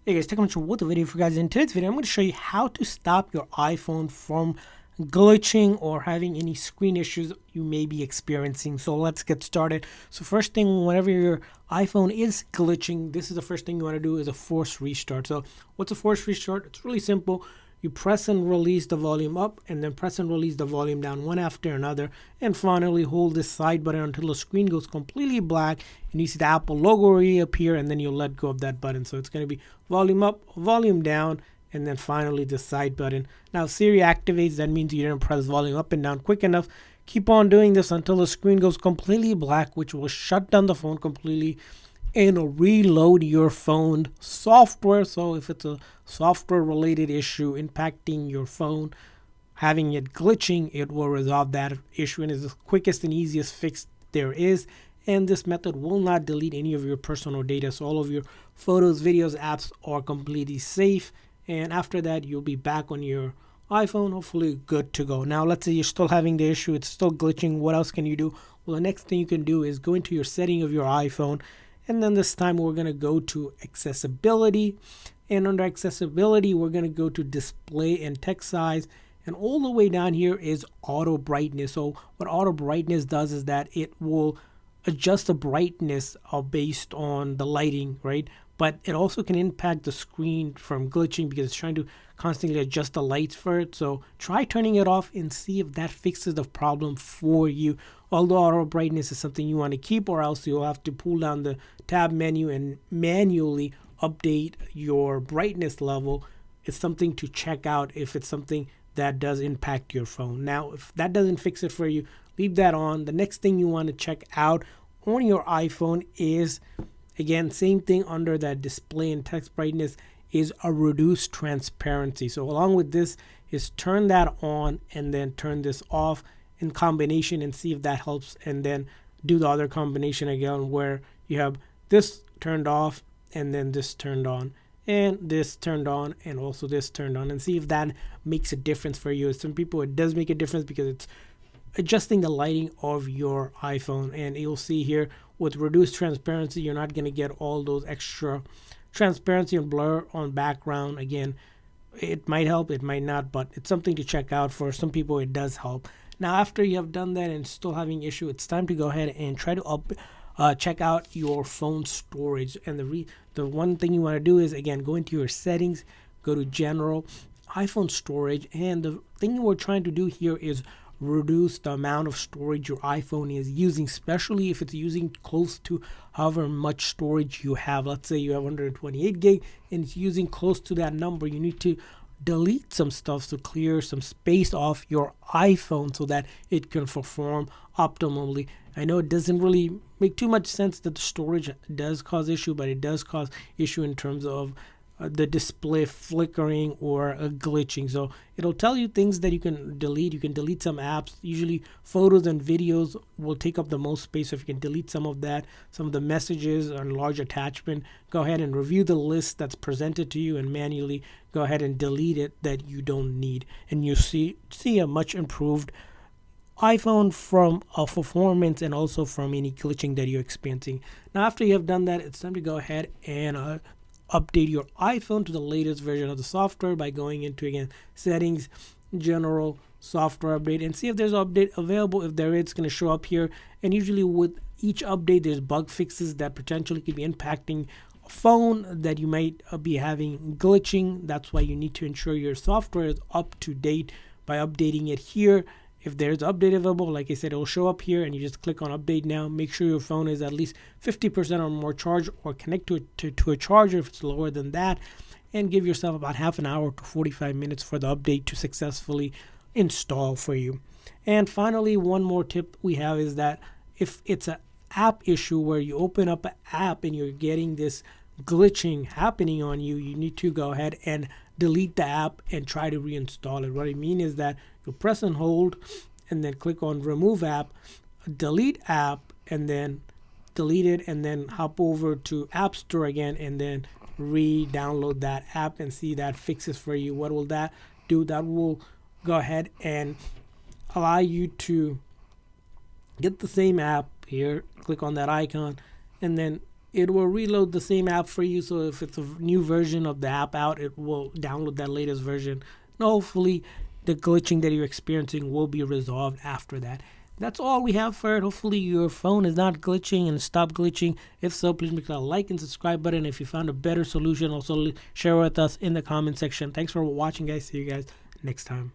Hey guys, take a much with the video for you guys. In today's video, I'm going to show you how to stop your iPhone from glitching or having any screen issues you may be experiencing. So let's get started. So first thing, whenever your iPhone is glitching, this is the first thing you want to do is a force restart. So what's a force restart? It's really simple. You press and release the volume up and then press and release the volume down one after another, and finally hold this side button until the screen goes completely black and you see the Apple logo reappear, and then you'll let go of that button. So it's going to be volume up, volume down, and then finally the side button. Now if Siri activates, that means you didn't press volume up and down quick enough. Keep on doing this until the screen goes completely black, which will shut down the phone completely and reload your phone software. So if it's a software related issue impacting your phone, having it glitching, it will resolve that issue and is the quickest and easiest fix there is. And this method will not delete any of your personal data, so all of your photos, videos, apps are completely safe. And after that, you'll be back on your iPhone, hopefully good to go. Now let's say you're still having the issue, it's still glitching. What else can you do? Well, the next thing you can do is go into your setting of your iPhone, and then this time we're going to go to accessibility, and under accessibility we're going to go to display and text size, and all the way down here is auto brightness. So what auto brightness does is that it will adjust the brightness based on the lighting, right? But it also can impact the screen from glitching because it's trying to constantly adjust the lights for it. So try turning it off and see if that fixes the problem for you. Although auto brightness is something you want to keep, or else you'll have to pull down the tab menu and manually update your brightness level. It's something to check out if it's something that does impact your phone. Now, if that doesn't fix it for you, leave that on. The next thing you want to check out on your iPhone is, again, same thing under that display and text brightness, is a reduced transparency. So along with this is turn that on and then turn this off in combination and see if that helps, and then do the other combination again where you have this turned off and then this turned on and this turned on and also this turned on, and see if that makes a difference for you. Some people it does make a difference because it's adjusting the lighting of your iPhone, and you'll see here with reduced transparency you're not going to get all those extra transparency and blur on background. Again, it might help, it might not, but it's something to check out. For some people it does help. Now after you have done that and still having issue, it's time to go ahead and try to check out your phone storage. And the one thing you want to do is, again, go into your settings, go to general, iPhone storage, and the thing we're trying to do here is reduce the amount of storage your iPhone is using, especially if it's using close to however much storage you have. Let's say you have 128 gig and it's using close to that number. You need to delete some stuff to clear some space off your iPhone so that it can perform optimally. I know it doesn't really make too much sense that the storage does cause issue, but it does cause issue in terms of the display flickering or glitching. So it'll tell you things that you can delete. You can delete some apps. Usually photos and videos will take up the most space, so if you can delete some of that, some of the messages and large attachment, go ahead and review the list that's presented to you and manually go ahead and delete it that you don't need, and you see a much improved iPhone from a performance and also from any glitching that you're experiencing. Now after you have done that, it's time to go ahead and update your iPhone to the latest version of the software by going into, again, settings, general, software update, and see if there's an update available. If there is, it's going to show up here. And usually with each update there's bug fixes that potentially could be impacting a phone that you might be having glitching. That's why you need to ensure your software is up to date by updating it here. If there's an update available, like I said, it will show up here and you just click on update now. Make sure your phone is at least 50% or more charged, or connect to a charger if it's lower than that, and give yourself about half an hour to 45 minutes for the update to successfully install for you. And finally, one more tip we have is that if it's an app issue where you open up an app and you're getting this glitching happening on you, you need to go ahead and delete the app and try to reinstall it. What I mean is that you press and hold and then click on remove app, delete app, and then delete it, and then hop over to App Store again and then re-download that app and see that fixes for you. What will that do? That will go ahead and allow you to get the same app here, click on that icon, and then it will reload the same app for you. So if it's a new version of the app out, it will download that latest version. And hopefully the glitching that you're experiencing will be resolved after that. That's all we have for it. Hopefully your phone is not glitching and stop glitching. If so, please make a like and subscribe button. If you found a better solution, also share with us in the comment section. Thanks for watching, guys. See you guys next time.